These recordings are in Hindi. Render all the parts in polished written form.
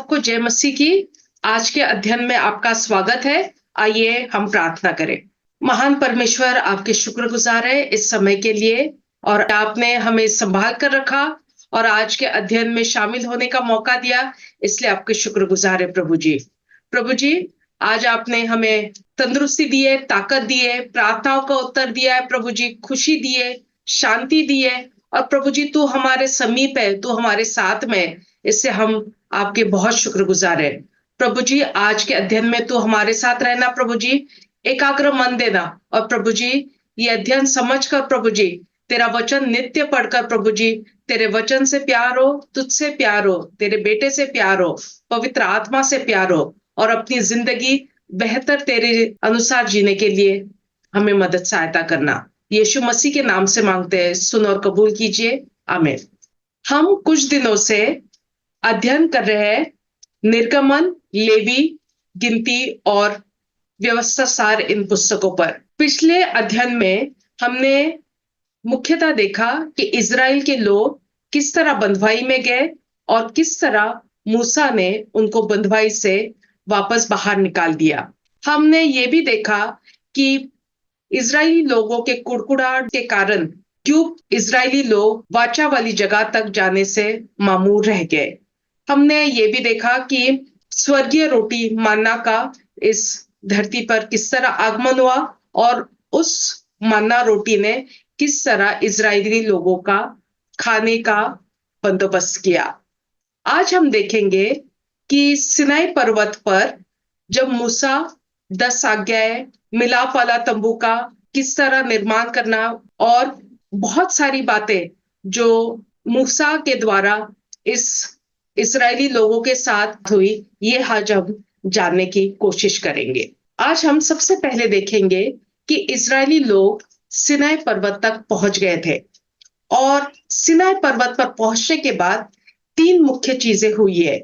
सबको जय मसीह की। आज के अध्ययन में आपका स्वागत है। आइए हम प्रार्थना करें। महान परमेश्वर, आपके शुक्रगुजार है इस समय के लिए, और आपने हमें संभाल कर रखा और आज के अध्ययन में शामिल होने का मौका दिया, इसलिए आपके शुक्रगुजार है प्रभु जी। प्रभु जी, आज आपने हमें तंदुरुस्ती दी है, ताकत दी है, प्रार्थनाओं का उत्तर दिया है प्रभु जी, खुशी दी है, शांति दी है। और प्रभु जी, तू हमारे समीप है, तू हमारे साथ में है, इससे हम आपके बहुत शुक्रगुजार है। प्रभु जी, आज के अध्ययन में तू हमारे साथ रहना प्रभु जी, एकाग्र मन देना। और प्रभु जी, ये अध्ययन समझ कर प्रभु जी, तेरा वचन नित्य पढ़कर प्रभु जी, तेरे वचन से प्यार हो, तुझसे प्यार हो, तेरे बेटे से प्यार हो, पवित्र आत्मा से प्यार हो, और अपनी जिंदगी बेहतर तेरे अनुसार जीने के लिए हमें मदद सहायता करना। यीशु मसीह के नाम से मांगते हैं, सुन और कबूल कीजिए, आमीन। हम कुछ दिनों से अध्ययन कर रहे हैं निर्गमन, लेवी, गिनती और व्यवस्था सार, इन पुस्तकों पर। पिछले अध्ययन में हमने मुख्यतः देखा कि इज़राइल के लोग किस तरह बंधुआई में गए और किस तरह मूसा ने उनको बंधुआई से वापस बाहर निकाल दिया। हमने ये भी देखा कि इज़राइली लोगों के कुड़कुड़ाहट के कारण क्यों इज़राइली लोग वाचा वाली जगह तक जाने से मामूर रह गए। हमने ये भी देखा कि स्वर्गीय रोटी मन्ना का इस धरती पर किस तरह आगमन हुआ और उस मन्ना रोटी ने किस तरह इज़राइली लोगों का खाने का बंदोबस्त किया। आज हम देखेंगे कि सिनाई पर्वत पर जब मूसा 10 आज्ञाएं, मिलाप वाला तंबू का किस तरह निर्माण करना और बहुत सारी बातें जो मूसा के द्वारा इस इस्राएली लोगों के साथ हुई, ये आज हम जानने की कोशिश करेंगे। आज हम सबसे पहले देखेंगे कि इस्राएली लोग सिनाई पर्वत तक पहुंच गए थे, और सिनाई पर्वत पर पहुंचने के बाद 3 मुख्य चीजें हुई है,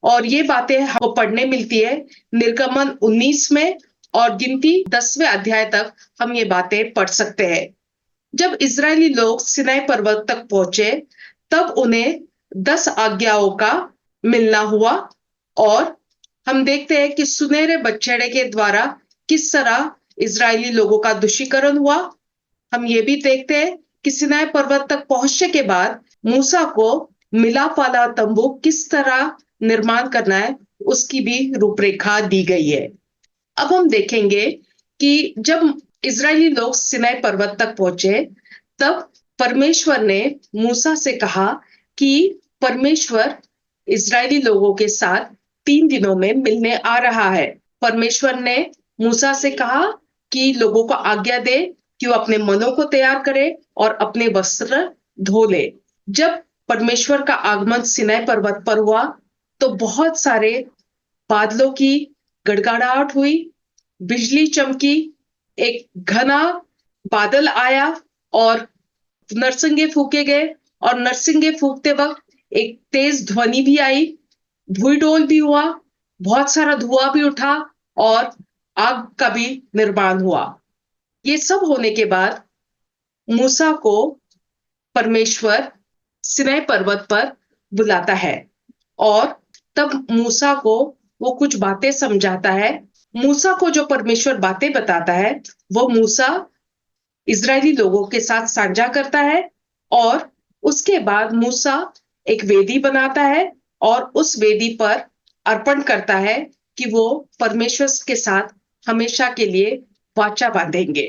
और ये बातें हमको पढ़ने मिलती है निर्गमन 19 में, और गिनती 10वें अध्याय तक हम ये बातें पढ़ सकते हैं। जब इज़राइली लोग सिनाई पर्वत तक पहुंचे, तब उन्हें 10 आज्ञाओं का मिलना हुआ, और हम देखते हैं कि सुनहरे बछड़े के द्वारा किस तरह इज़राइली लोगों का दूषीकरण हुआ। हम ये भी देखते हैं कि सिनाई पर्वत तक पहुंचने के बाद मूसा को मिलाप वाला तंबू किस तरह निर्माण करना है, उसकी भी रूपरेखा दी गई है। अब हम देखेंगे कि जब इज़राइली लोग सिनाई पर्वत तक पहुंचे, तब परमेश्वर ने मूसा से कहा कि परमेश्वर इज़राइली लोगों के साथ 3 दिनों में मिलने आ रहा है। परमेश्वर ने मूसा से कहा कि लोगों को आज्ञा दे कि वो अपने मनों को तैयार करे और अपने वस्त्र धो ले। जब परमेश्वर का आगमन सिनाई पर्वत पर हुआ, तो बहुत सारे बादलों की गड़गड़ाहट हुई, बिजली चमकी, एक घना बादल आया और नरसिंगे फूके गए, और नरसिंगे फूकते वक्त एक तेज ध्वनि भी आई, भूईडोल भी हुआ, बहुत सारा धुआं भी उठा और आग का भी निर्माण हुआ। ये सब होने के बाद मूसा को परमेश्वर सिनाई पर्वत पर बुलाता है, और तब मूसा को वो कुछ बातें समझाता है। मूसा को जो परमेश्वर बातें बताता है, वो मूसा इज़राइली लोगों के साथ साझा करता है, और उसके बाद मूसा एक वेदी बनाता है और उस वेदी पर अर्पण करता है कि वो परमेश्वर के साथ हमेशा के लिए वाचा बांधेंगे।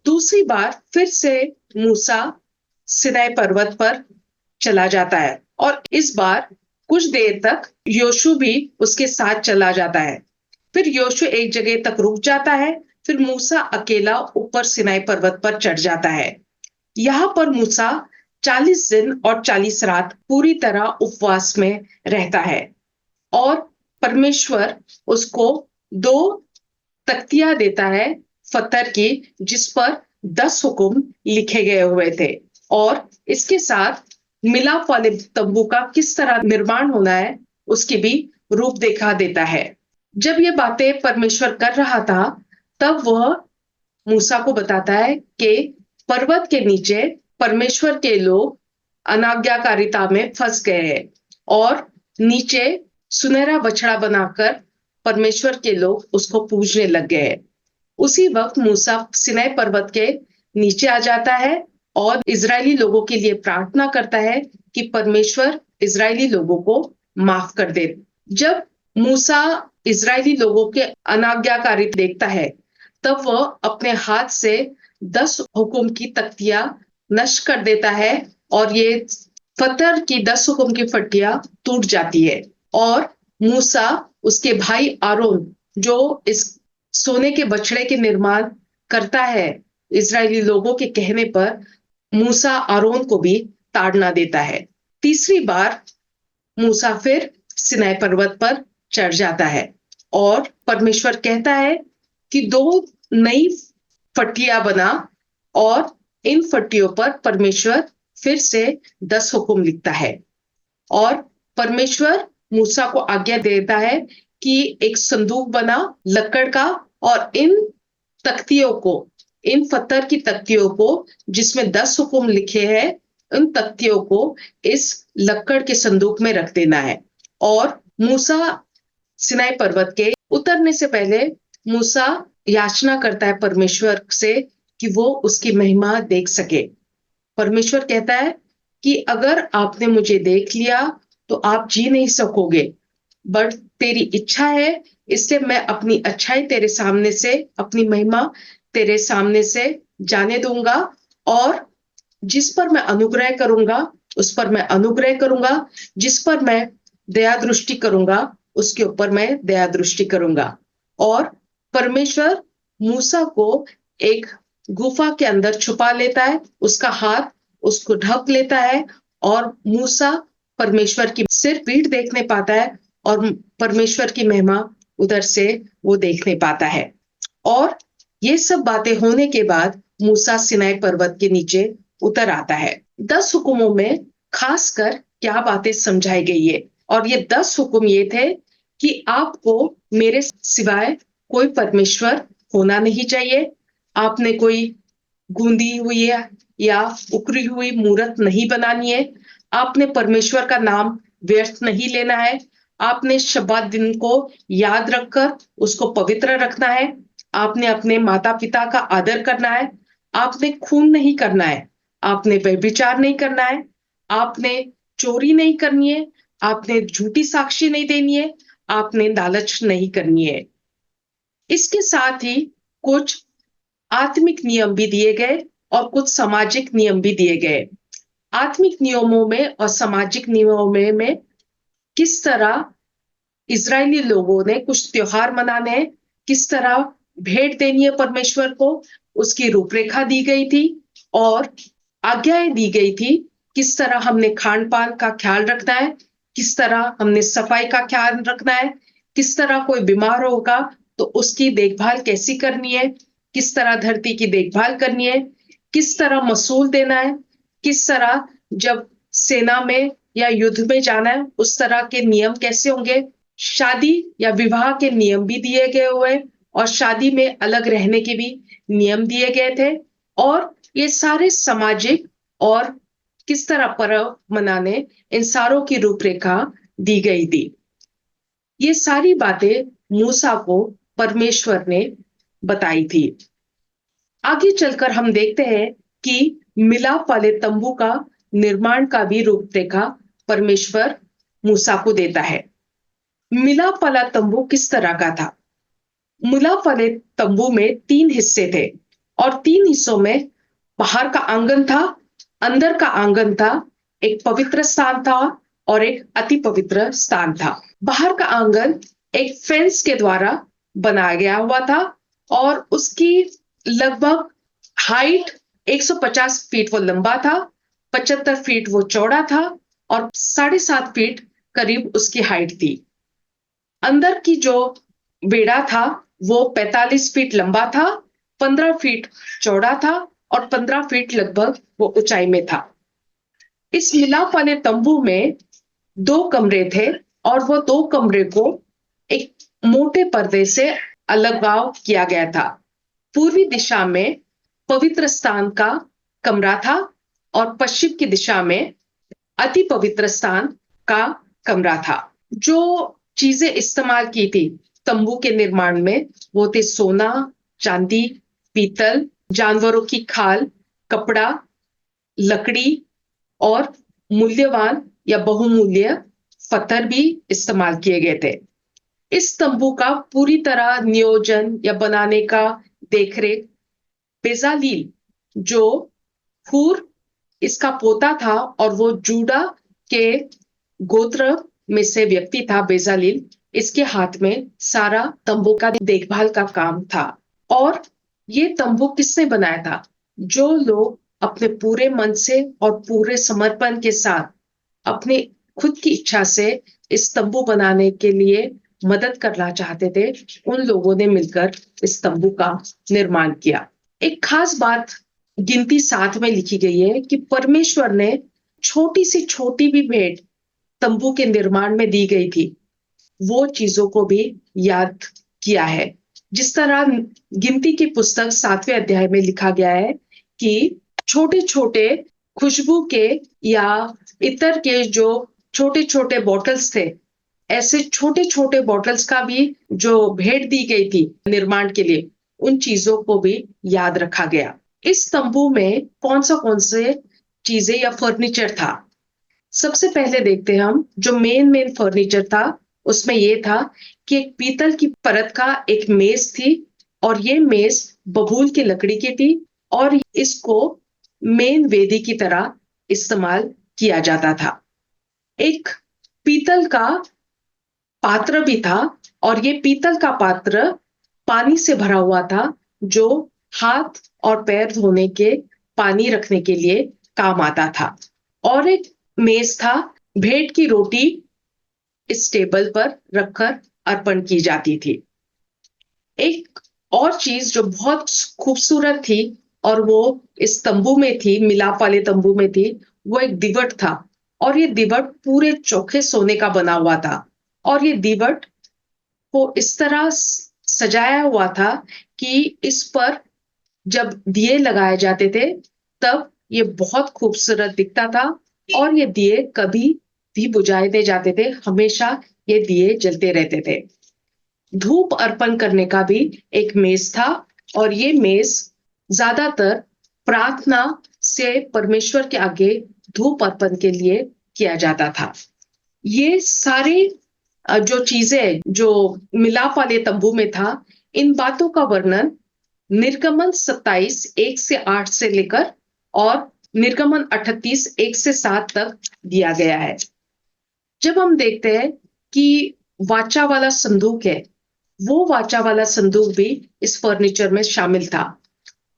दूसरी बार फिर से मूसा सिनाई पर्वत पर चला जाता है, और इस बार कुछ देर तक योशु भी उसके साथ चला जाता है। फिर योशु एक जगह तक रुक जाता है, फिर मूसा अकेला ऊपर सिनाई पर्वत पर चढ़ जाता है। यहाँ पर मूसा 40 दिन और 40 रात पूरी तरह उपवास में रहता है, और परमेश्वर उसको 2 तख्तियां देता है पत्थर की, जिस पर 10 हुक्म लिखे गए हुए थे, और इसके साथ मिलाप वाले तंबू का किस तरह निर्माण होना है, उसकी भी रूपरेखा देता है। जब ये बातें परमेश्वर कर रहा था, तब वह मूसा को बताता है कि पर्वत के नीचे परमेश्वर के लोग अनाज्ञाकारिता में फंस गए हैं, और नीचे सुनहरा बछड़ा बनाकर परमेश्वर के लोग उसको पूजने लग गए। उसी वक्त मूसा सिनाई पर्वत के नीचे आ जाता है और इजरायली लोगों के लिए प्रार्थना करता है कि परमेश्वर इजरायली लोगों को माफ कर दे। जब मूसा इजरायली लोगों के अनाज्ञाकारी देखता है, तब वह अपने हाथ से 10 हुक्म की तख्तियां नष्ट कर देता है और ये पत्थर की 10 हुक्म की फटिया टूट जाती है। और मूसा उसके भाई आरोन, जो इस सोने के बछड़े के निर्माण करता है, इजरायली लोगों के कहने पर मूसा आरोन को भी ताड़ना देता है। तीसरी बार मूसा फिर सिनाई पर्वत पर चढ़ जाता है और परमेश्वर कहता है कि 2 नई फटियां बना, और इन फटियों पर परमेश्वर फिर से 10 हुक्म लिखता है। और परमेश्वर मूसा को आज्ञा देता है कि एक संदूक बना लकड़ का, और इन तख्तियों को, इन पत्थर की तख्तियों को जिसमें 10 हुक्म लिखे हैं, उन तख्तियों को इस लकड़ के संदूक में रख देना है। और मूसा सिनाई पर्वत के उतरने से पहले मूसा याचना करता है परमेश्वर से कि वो उसकी महिमा देख सके। परमेश्वर कहता है कि अगर आपने मुझे देख लिया तो आप जी नहीं सकोगे, बट तेरी इच्छा है, इसलिए मैं अपनी अच्छाई तेरे सामने से, अपनी महिमा तेरे सामने से जाने दूंगा, और जिस पर मैं अनुग्रह करूंगा उस पर मैं अनुग्रह करूंगा, जिस पर मैं दया दृष्टि करूंगा उसके ऊपर मैं दया दृष्टि करूंगा। और परमेश्वर मूसा को एक गुफा के अंदर छुपा लेता है, उसका हाथ उसको ढक लेता है, और मूसा परमेश्वर की सिर पीठ देखने पाता है, और परमेश्वर की महिमा उधर से वो देखने पाता है। और ये सब बातें होने के बाद मूसा सिनाई पर्वत के नीचे उतर आता है। 10 हुक्मों में खासकर क्या बातें समझाई गई है, और ये 10 हुक्म ये थे कि आपको मेरे सिवाय कोई परमेश्वर होना नहीं चाहिए, आपने कोई गूंदी हुई है या उकरी हुई मूर्त नहीं बनानी है, आपने परमेश्वर का नाम व्यर्थ नहीं लेना है, आपने शब्बात दिन को याद रखकर उसको पवित्र रखना है, आपने अपने माता पिता का आदर करना है, आपने खून नहीं करना है, आपने व्यभिचार नहीं करना है, आपने चोरी नहीं करनी है, आपने झूठी साक्षी नहीं देनी है, आपने लालच नहीं करनी है। इसके साथ ही कुछ आत्मिक नियम भी दिए गए और कुछ सामाजिक नियम भी दिए गए। आत्मिक नियमों में और सामाजिक नियमों में किस तरह इजरायली लोगों ने कुछ त्योहार मनाने हैं, किस तरह भेंट देनी है परमेश्वर को, उसकी रूपरेखा दी गई थी, और आज्ञाएं दी गई थी, किस तरह हमने खान पान का ख्याल रखना है, किस तरह हमने सफाई का ख्याल रखना है, किस तरह कोई बीमार होगा तो उसकी देखभाल कैसी करनी है, किस तरह धरती की देखभाल करनी है, किस तरह मसूल देना है, किस तरह जब सेना में या युद्ध में जाना है उस तरह के नियम कैसे होंगे, शादी या विवाह के नियम भी दिए गए हुए, और शादी में अलग रहने के भी नियम दिए गए थे। और ये सारे सामाजिक और किस तरह पर्व मनाने, इन सारों की रूपरेखा दी गई थी। ये सारी बातें मूसा को परमेश्वर ने बताई थी। आगे चलकर हम देखते हैं कि मिलाप वाले तंबू का निर्माण का भी रूपरेखा परमेश्वर मूसा को देता है। मिलाप वाला तंबू किस तरह का था? मिलाप वाले तंबू में 3 हिस्से थे, और 3 हिस्सों में बाहर का आंगन था, अंदर का आंगन था, एक पवित्र स्थान था और एक अति पवित्र स्थान था। बाहर का आंगन एक फेंस के द्वारा बनाया गया हुआ था, और उसकी लगभग हाइट 150 फीट वो लंबा था, 75 फीट वो चौड़ा था, और 7.5 फीट करीब उसकी हाइट थी। अंदर की जो बेड़ा था वो 45 फीट लंबा था, 15 फीट चौड़ा था, और 15 फीट लगभग वो ऊंचाई में था। इस मिलाप वाले तंबू में 2 कमरे थे, और वो 2 कमरे को एक मोटे पर्दे से अलगाव किया गया था। पूर्वी दिशा में पवित्र स्थान का कमरा था, और पश्चिम की दिशा में अति पवित्र स्थान का कमरा था। जो चीजें इस्तेमाल की थी तंबू के निर्माण में, वो थे सोना, चांदी, पीतल, जानवरों की खाल, कपड़ा, लकड़ी और मूल्यवान या बहुमूल्य पत्थर भी इस्तेमाल किए गए थे। इस तंबू का पूरी तरह नियोजन या बनाने का देखरेख बेजालील, जो हूर इसका पोता था और वो जूडा के गोत्र में से व्यक्ति था, बेजालील, इसके हाथ में सारा तंबू का देखभाल का काम था। और ये तंबू किसने बनाया था? जो लोग अपने पूरे मन से और पूरे समर्पण के साथ अपने खुद की इच्छा से इस तंबू बनाने के लिए मदद करना चाहते थे, उन लोगों ने मिलकर इस तंबू का निर्माण किया। एक खास बात गिनती 7 में लिखी गई है कि परमेश्वर ने छोटी से छोटी भी भेंट तंबू के निर्माण में दी गई थी, वो चीजों को भी याद किया है। जिस तरह गिनती की पुस्तक 7वें अध्याय में लिखा गया है कि छोटे छोटे खुशबू के या इत्र के जो छोटे छोटे बॉटल्स थे, ऐसे छोटे छोटे बॉटल्स का भी जो भेंट दी गई थी निर्माण के लिए, उन चीजों को भी याद रखा गया। इस तंबू में कौन से चीजें या फर्नीचर था? सबसे पहले देखते हैं हम जो मेन फर्नीचर था, उसमें यह था कि एक पीतल की परत का एक मेज थी, और ये मेज बबूल की लकड़ी की थी, और इसको मेन वेदी की तरह इस्तेमाल किया जाता था। एक पीतल का पात्र भी था, और ये पीतल का पात्र पानी से भरा हुआ था, जो हाथ और पैर धोने के पानी रखने के लिए काम आता था। और एक मेज था, भेंट की रोटी इस टेबल पर रखकर अर्पण की जाती थी। एक और चीज जो बहुत खूबसूरत थी और वो इस तंबू में थी, मिलाप वाले तंबू में थी, वो एक दिवट था। और ये दिवट पूरे चोखे सोने का बना हुआ था, और ये दिवट को इस तरह सजाया हुआ था कि इस पर जब दिए लगाए जाते थे तब ये बहुत खूबसूरत दिखता था, और ये दिए कभी भी बुझाए नहीं जाते थे, हमेशा ये दिए जलते रहते थे। धूप अर्पण करने का भी एक मेज था, और ये मेज ज्यादातर प्रार्थना से परमेश्वर के आगे धूप अर्पण के लिए किया जाता था। ये सारे जो चीजें जो मिलाप वाले तंबू में था, इन बातों का वर्णन निर्गमन 27 1 से 8 से लेकर और निर्गमन 38 1 से 7 तक दिया गया है। जब हम देखते हैं कि वाचा वाला संदूक है, वो वाचा वाला संदूक भी इस फर्नीचर में शामिल था,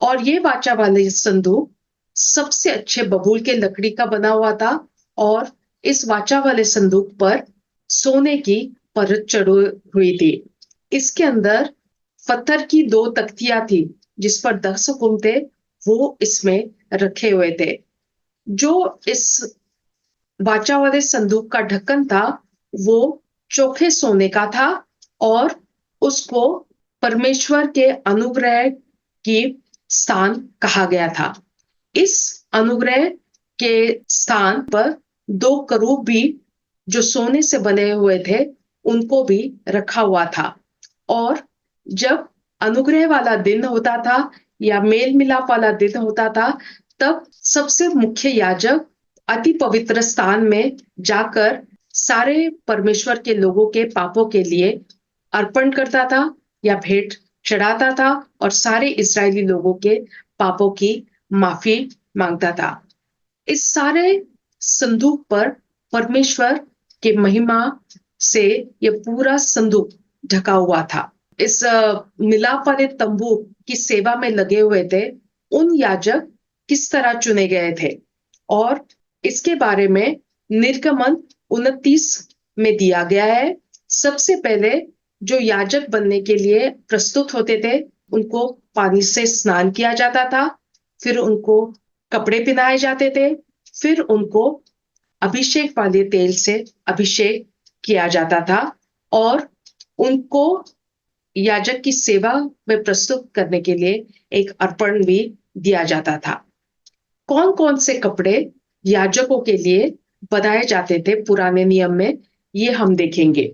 और ये वाचा वाले संदूक सबसे अच्छे बबूल के लकड़ी का बना हुआ था, और इस वाचा वाले संदूक पर सोने की परत चढ़ी हुई थी। इसके अंदर पत्थर की 2 तख्तियां थी, जिस पर 10 हुक्म थे, वो इसमें रखे हुए थे। जो इस वाचा वाले संदूक का ढक्कन था, वो चोखे सोने का था, और उसको परमेश्वर के अनुग्रह की स्थान कहा गया था। इस अनुग्रह के स्थान पर 2 करूब भी जो सोने से बने हुए थे, उनको भी रखा हुआ था। और जब अनुग्रह वाला दिन होता था या मेल मिलाप वाला दिन होता था, तब सबसे मुख्य याजक अति पवित्र स्थान में जाकर सारे परमेश्वर के लोगों के पापों के लिए अर्पण करता था या भेंट चढ़ाता था, और सारे इस्राएली लोगों के पापों की माफी मांगता था। इस सारे संदूक पर परमेश्वर के महिमा से ये पूरा संदूक ढका हुआ था। इस मिलाप वाले तंबू की सेवा में लगे हुए थे उन याजक किस तरह चुने गए थे, और इसके बारे में निर्गमन 29 में दिया गया है। सबसे पहले जो याजक बनने के लिए प्रस्तुत होते थे, उनको पानी से स्नान किया जाता था, फिर उनको कपड़े पहनाए जाते थे, फिर उनको अभिषेक वाले तेल से अभिषेक किया जाता था, और उनको याजक की सेवा में प्रस्तुत करने के लिए एक अर्पण भी दिया जाता था। कौन कौन से कपड़े याजकों के लिए बनाए जाते थे पुराने नियम में, ये हम देखेंगे।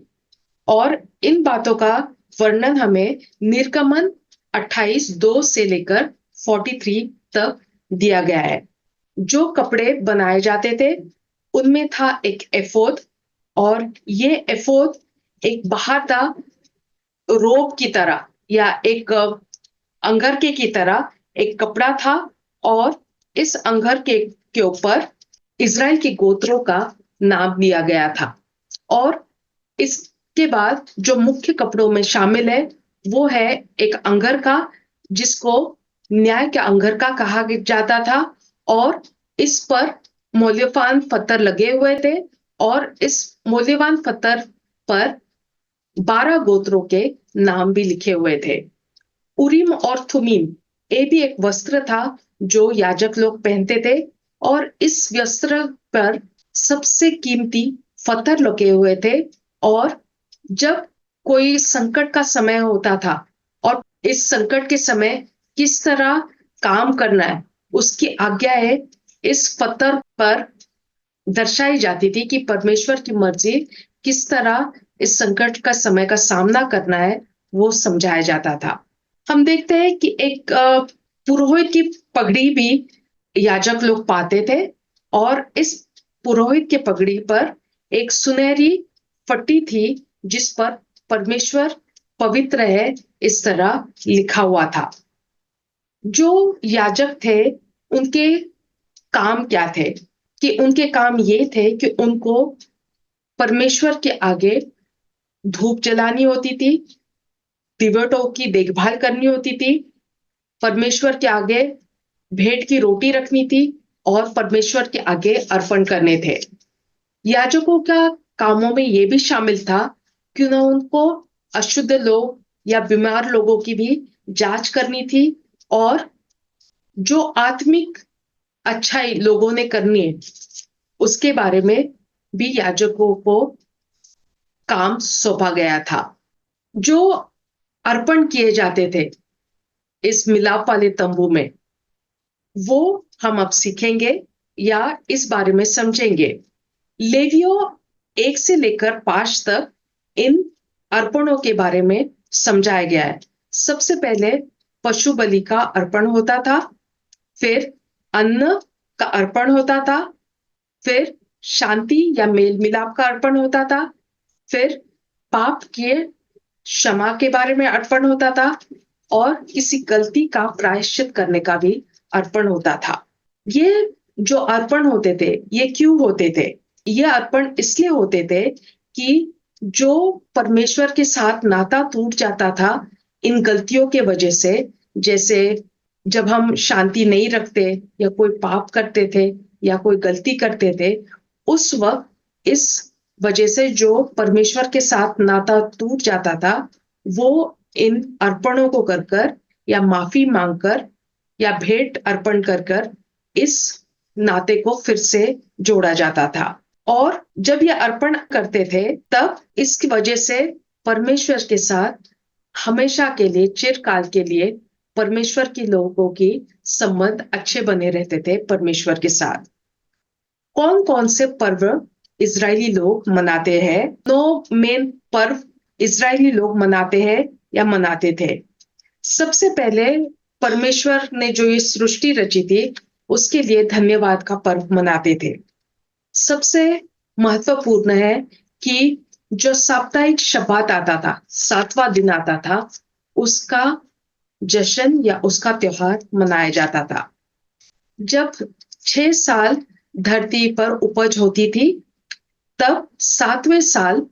और इन बातों का वर्णन हमें निर्गमन 28:2 से लेकर 43 तक दिया गया है। जो कपड़े बनाए जाते थे उनमें था एक एफोद, और ये एफोद एक बहाता रोब की तरह या एक अंगरखे की तरह एक कपड़ा था, और इस अंगरखे के ऊपर इज़राइल के गोत्रों का नाम लिया गया था। और इसके बाद जो मुख्य कपड़ों में शामिल है वो है एक अंगरखा, जिसको न्याय का अंगरखा कहा जाता था, और इस पर मूल्यवान पत्थर लगे हुए थे, और इस मूल्यवान पत्थर पर 12 गोत्रों के नाम भी लिखे हुए थे। उरीम और थुमीम ये भी एक वस्त्र था जो याजक लोग पहनते थे, और इस वस्त्र पर सबसे कीमती पत्थर लगे हुए थे। और जब कोई संकट का समय होता था और इस संकट के समय किस तरह काम करना है उसकी आज्ञा है इस पत्थर पर दर्शाई जाती थी कि परमेश्वर की मर्जी किस तरह इस संकट का समय का सामना करना है, वो समझाया जाता था। हम देखते हैं कि एक पुरोहित की पगड़ी भी याजक लोग पाते थे, और इस पुरोहित के पगड़ी पर एक सुनहरी पट्टी थी जिस पर परमेश्वर पवित्र है इस तरह लिखा हुआ था। जो याजक थे उनके काम क्या थे? कि उनके काम ये थे कि उनको परमेश्वर के आगे धूप जलानी होती थी, दिवटों की देखभाल करनी होती थी, परमेश्वर के आगे भेंट की रोटी रखनी थी, और परमेश्वर के आगे अर्पण करने थे। याजकों का कामों में ये भी शामिल था कि ना उनको अशुद्ध लोग या बीमार लोगों की भी जांच करनी थी, और जो आत्मिक अच्छाई लोगों ने करनी है उसके बारे में भी याजकों को काम सौंपा गया था। जो अर्पण किए जाते थे इस मिलाप वाले तंबू में, वो हम अब सीखेंगे या इस बारे में समझेंगे। लेवियों 1 से लेकर 5 तक इन अर्पणों के बारे में समझाया गया है। सबसे पहले पशु बलि का अर्पण होता था, फिर अन्न का अर्पण होता था, फिर शांति या मेल मिलाप का अर्पण होता था, फिर पाप के क्षमा के बारे में अर्पण होता था, और किसी गलती का प्रायश्चित करने का भी अर्पण होता था। ये जो अर्पण होते थे ये क्यों होते थे? ये अर्पण इसलिए होते थे कि जो परमेश्वर के साथ नाता टूट जाता था इन गलतियों के वजह से, जैसे जब हम शांति नहीं रखते या कोई पाप करते थे या कोई गलती करते थे, उस वक्त इस वजह से जो परमेश्वर के साथ नाता टूट जाता था वो इन अर्पणों को कर कर या माफी मांगकर या भेंट अर्पण कर कर इस नाते को फिर से जोड़ा जाता था। और जब ये अर्पण करते थे तब इसकी वजह से परमेश्वर के साथ हमेशा के लिए चिरकाल के लिए परमेश्वर के लोगों की संबंध अच्छे बने रहते थे परमेश्वर के साथ। कौन कौन से पर्व इजरायली लोग मनाते हैं? 9 मेन पर्व इजरायली लोग मनाते हैं या मनाते थे। सबसे पहले परमेश्वर ने जो ये सृष्टि रची थी उसके लिए धन्यवाद का पर्व मनाते थे। सबसे महत्वपूर्ण है कि जो साप्ताहिक शब्बात आता था, 7वां दिन आता था, उसका जश्न या उसका त्योहार मनाया जाता था। जब 6 साल धरती पर उपज होती थी तब 7वें साल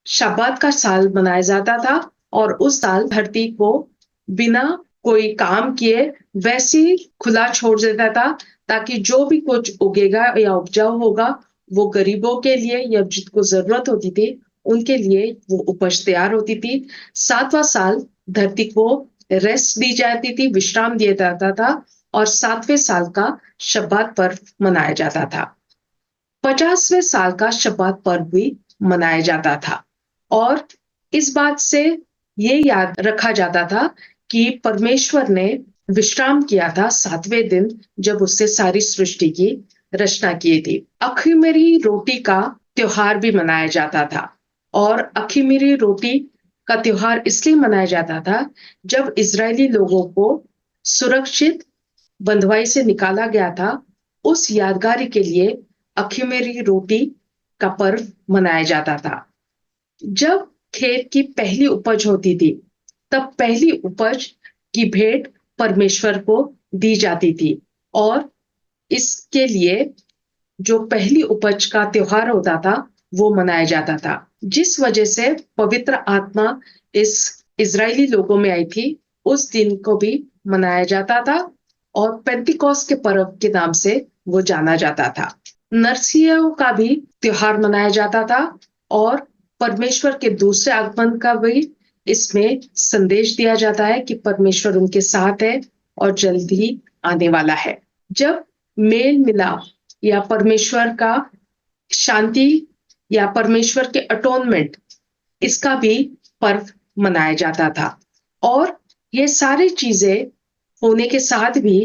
शब्बात का साल मनाया जाता था, और उस साल धरती को बिना कोई काम किए वैसे ही खुला छोड़ देता था, ताकि जो भी कुछ उगेगा या उपजाऊ होगा वो गरीबों के लिए या जिसको जरूरत होती थी उनके लिए वो उपज तैयार होती थी। 7वां साल धरती को रेस्ट दी जाती थी, विश्राम दिया जाता था, और 7वें साल का शब्बात पर्व मनाया जाता था। 50वें साल का शब्बात पर्व भी मनाया जाता था, और इस बात से ये याद रखा जाता था कि परमेश्वर ने विश्राम किया था 7वें दिन जब उससे सारी सृष्टि की रचना की थी। अखमीरी रोटी का त्योहार भी मनाया जाता था। और अखमीरी रोटी का त्योहार इसलिए मनाया जाता था जब इजरायली लोगों को सुरक्षित बंधुआई से निकाला गया था। उस यादगारी के लिए अखमीरी रोटी का पर्व मनाया जाता था। जब खेत की पहली उपज होती थी तब पहली उपज की भेंट परमेश्वर को दी जाती थी और इसके लिए जो पहली उपज का त्योहार होता था वो मनाया जाता था। जिस वजह से पवित्र आत्मा इस इजरायली लोगों में आई थी, उस दिन को भी मनाया जाता था और पेंतिकोस्त के पर्व के नाम से वो जाना जाता था। नरसियों का भी त्योहार मनाया जाता था और परमेश्वर के दूसरे आगमन का भी इसमें संदेश दिया जाता है कि परमेश्वर उनके साथ है और जल्द ही आने वाला है। जब मेल मिलाप या परमेश्वर का शांति या परमेश्वर के अटोनमेंट, इसका भी पर्व मनाया जाता था। और ये सारी चीजें होने के साथ भी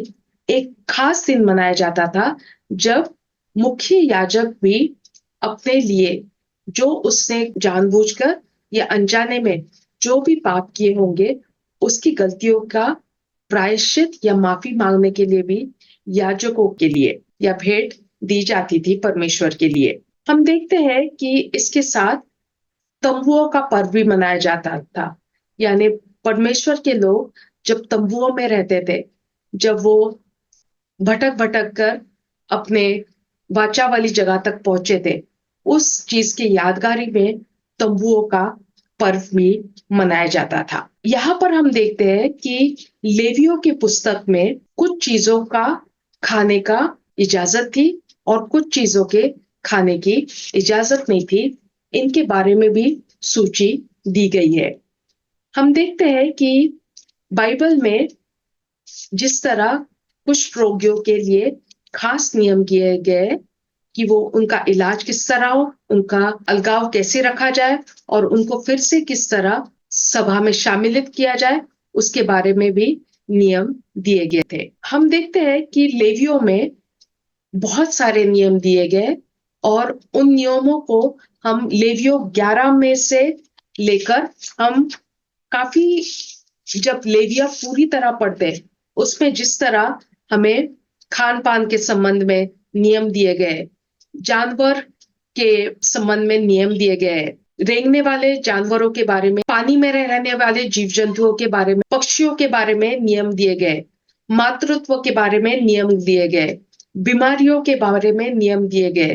एक खास दिन मनाया जाता था जब मुख्य याजक भी अपने लिए जो उसने जानबूझकर या अनजाने में जो भी पाप किए होंगे उसकी गलतियों का प्रायश्चित या माफी मांगने के लिए भी याजकों के लिए या भेंट दी जाती थी परमेश्वर के लिए। हम देखते हैं कि इसके साथ तंबुओं का पर्व भी मनाया जाता था। यानी परमेश्वर के लोग जब तंबुओं में रहते थे, जब वो भटक भटक कर अपने वाचा वाली जगह तक पहुंचे थे, उस चीज की यादगारी में तंबुओं का पर्व भी मनाया जाता था। यहाँ पर हम देखते हैं कि लेवियों की पुस्तक में कुछ चीजों का खाने का इजाजत थी और कुछ चीजों के खाने की इजाजत नहीं थी। इनके बारे में भी सूची दी गई है। हम देखते हैं कि बाइबल में जिस तरह कुष्ठ रोगियों के लिए खास नियम किए गए कि वो उनका इलाज किस तरह हो, उनका अलगाव कैसे रखा जाए और उनको फिर से किस तरह सभा में शामिलित किया जाए, उसके बारे में भी नियम दिए गए थे। हम देखते हैं कि लेवियों में बहुत सारे नियम दिए गए और उन नियमों को हम लेवियों 11 में से लेकर हम काफी, जब लेविया पूरी तरह पढ़ते हैं उसमें जिस तरह हमें खान पान के संबंध में नियम दिए गए, जानवर के संबंध में नियम दिए गए, रेंगने वाले जानवरों के बारे में, पानी में रहने वाले जीव जंतुओं के बारे में, पक्षियों के बारे में नियम दिए गए, मातृत्व के बारे में नियम दिए गए, बीमारियों के बारे में नियम दिए गए,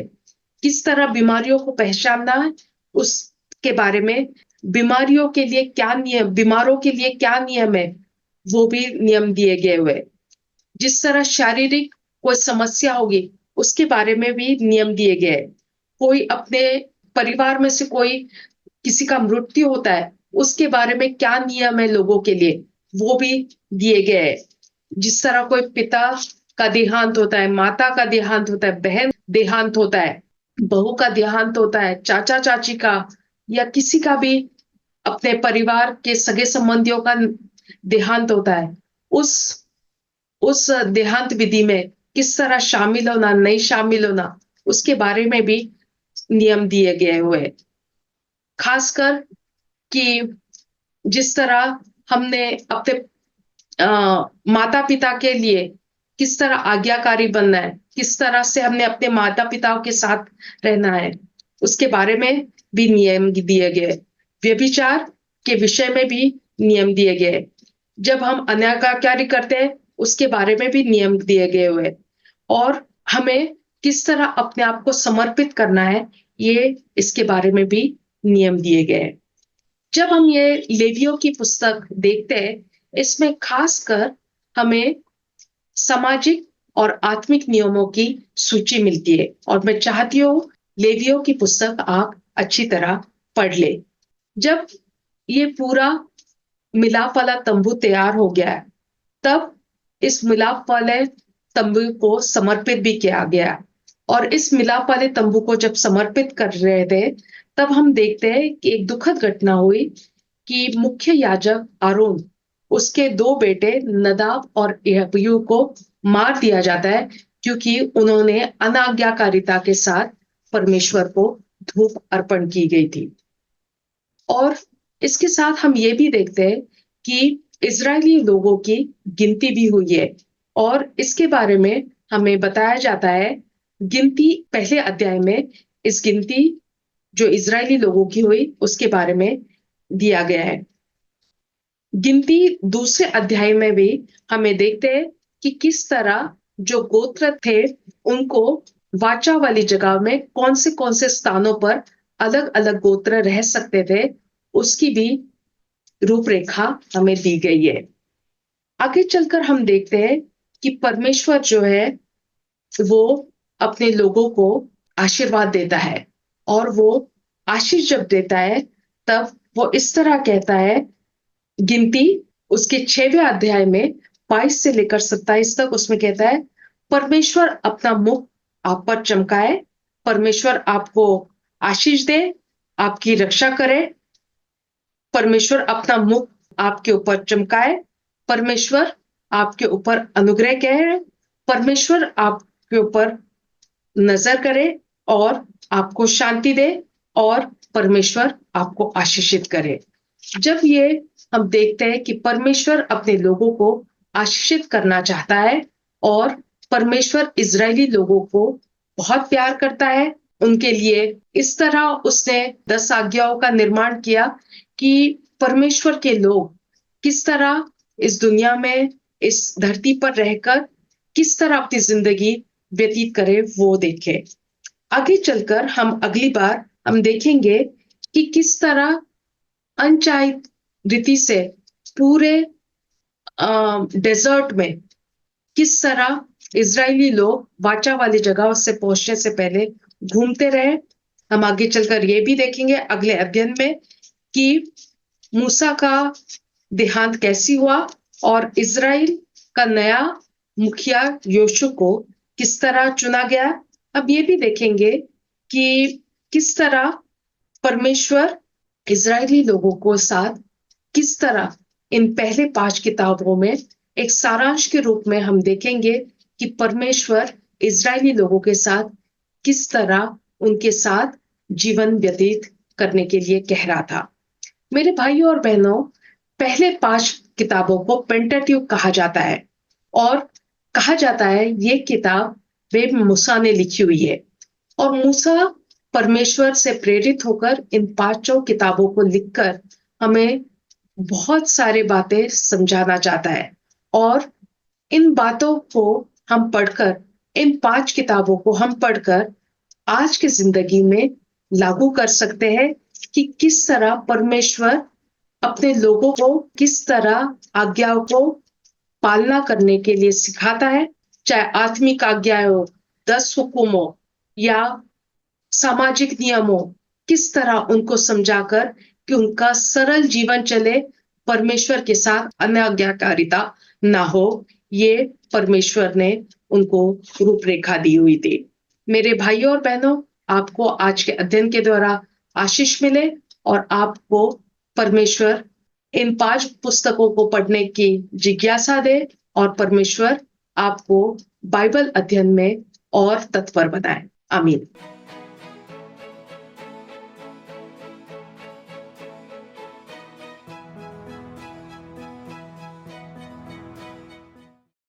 किस तरह बीमारियों को पहचानना है उसके बारे में, बीमारियों के लिए क्या नियम, बीमारों के लिए क्या नियम है वो भी नियम दिए गए हुए, जिस तरह शारीरिक कोई समस्या होगी उसके बारे में भी नियम दिए गए, कोई अपने परिवार में से कोई किसी का मृत्यु होता है उसके बारे में क्या नियम है लोगों के लिए वो भी दिए गए, जिस तरह कोई पिता का देहांत होता है, माता का देहांत होता है, बहन देहांत होता है, बहू का देहांत होता है, चाचा चाची का या किसी का भी अपने परिवार के सगे संबंधियों का देहांत होता है, उस देहांत विधि में किस तरह शामिल होना, नहीं शामिल होना, उसके बारे में भी नियम दिए गए हुए। खासकर कि जिस तरह हमने अपने माता पिता के लिए किस तरह आज्ञाकारी बनना है, किस तरह से हमने अपने माता पिताओं के साथ रहना है, उसके बारे में भी नियम दिए गए। व्यभिचार के विषय में भी नियम दिए गए। जब हम अनाज्ञाकारी करते हैं उसके बारे में भी नियम दिए गए हुए और हमें किस तरह अपने आप को समर्पित करना है ये इसके बारे में भी नियम दिए गए। जब हम ये लेवियों की पुस्तक देखते हैं इसमें खासकर हमें सामाजिक और आत्मिक नियमों की सूची मिलती है और मैं चाहती हूँ लेवियों की पुस्तक आप अच्छी तरह पढ़ ले। जब ये पूरा मिलाप वाला तंबू तैयार हो गया है तब इस मिलाप वाले तंबू को समर्पित भी किया गया और इस मिलाप वाले तंबू को जब समर्पित कर रहे थे तब हम देखते हैं कि एक दुखद घटना हुई कि मुख्य याजक आरोन, उसके दो बेटे नदाब और अबीहू को मार दिया जाता है क्योंकि उन्होंने अनाज्ञाकारिता के साथ परमेश्वर को धूप अर्पण की गई थी। और इसके साथ हम ये भी देखते हैं कि इजरायली लोगों की गिनती भी हुई है और इसके बारे में हमें बताया जाता है। गिनती पहले अध्याय में इस गिनती जो इजरायली लोगों की हुई उसके बारे में दिया गया है। गिनती दूसरे अध्याय में भी हमें देखते हैं कि किस तरह जो गोत्र थे उनको वाचा वाली जगह में कौन से स्थानों पर अलग अलग गोत्र रह सकते थे उसकी भी रूपरेखा हमें दी गई है। आगे चलकर हम देखते हैं कि परमेश्वर जो है वो अपने लोगों को आशीर्वाद देता है और वो आशीष जब देता है तब वो इस तरह कहता है। गिनती उसके 6वें अध्याय में 22 से लेकर 27 तक उसमें कहता है, परमेश्वर अपना मुख आप पर चमकाए, परमेश्वर आपको आशीष दे, आपकी रक्षा करे, परमेश्वर अपना मुख आपके ऊपर चमकाए, परमेश्वर आपके ऊपर अनुग्रह करे, परमेश्वर आपके ऊपर नजर करे और आपको शांति दे और परमेश्वर आपको आशीषित करे। जब ये हम देखते हैं कि परमेश्वर अपने लोगों को आशीषित करना चाहता है और परमेश्वर इजरायली लोगों को बहुत प्यार करता है, उनके लिए इस तरह उसने 10 आज्ञाओं का निर्माण किया कि परमेश्वर के लोग किस तरह इस दुनिया में इस धरती पर रहकर किस तरह अपनी जिंदगी व्यतीत करें वो देखें। आगे चलकर हम अगली बार हम देखेंगे कि किस तरह अनचाही रीति से पूरे डेजर्ट में किस तरह इजरायली लोग वाचा वाली जगह से पहुंचने से पहले घूमते रहे। हम आगे चलकर ये भी देखेंगे अगले अध्ययन में कि मूसा का देहांत कैसी हुआ और इजराइल का नया मुखिया योशु को किस तरह चुना गया। अब ये भी देखेंगे कि किस तरह परमेश्वर इजरायली लोगों को साथ किस तरह इन पहले 5 किताबों में एक सारांश के रूप में हम देखेंगे कि परमेश्वर इजरायली लोगों के साथ किस तरह उनके साथ जीवन व्यतीत करने के लिए कह रहा था। मेरे भाइयों और बहनों, पहले 5 किताबों को पेंटाट्यूक कहा जाता है और कहा जाता है ये किताब वे मूसा ने लिखी हुई है और मूसा परमेश्वर से प्रेरित होकर इन 5 किताबों को लिखकर हमें बहुत सारे बातें समझाना चाहता है और इन बातों को हम पढ़कर, इन 5 किताबों को हम पढ़कर आज की जिंदगी में लागू कर सकते हैं कि किस तरह परमेश्वर अपने लोगों को किस तरह आज्ञाओं को पालना करने के लिए सिखाता है, चाहे आत्मिक आज्ञाएं हो, 10 हुक्म हो या सामाजिक नियमों, किस तरह उनको समझाकर कि उनका सरल जीवन चले, परमेश्वर के साथ अनाज्ञाकारिता ना हो, ये परमेश्वर ने उनको रूपरेखा दी हुई थी। मेरे भाइयों और बहनों, आपको आज के अध्ययन के द्वारा आशीष मिले और आपको परमेश्वर इन 5 पुस्तकों को पढ़ने की जिज्ञासा दे और परमेश्वर आपको बाइबल अध्ययन में और तत्पर बनाए। आमीन।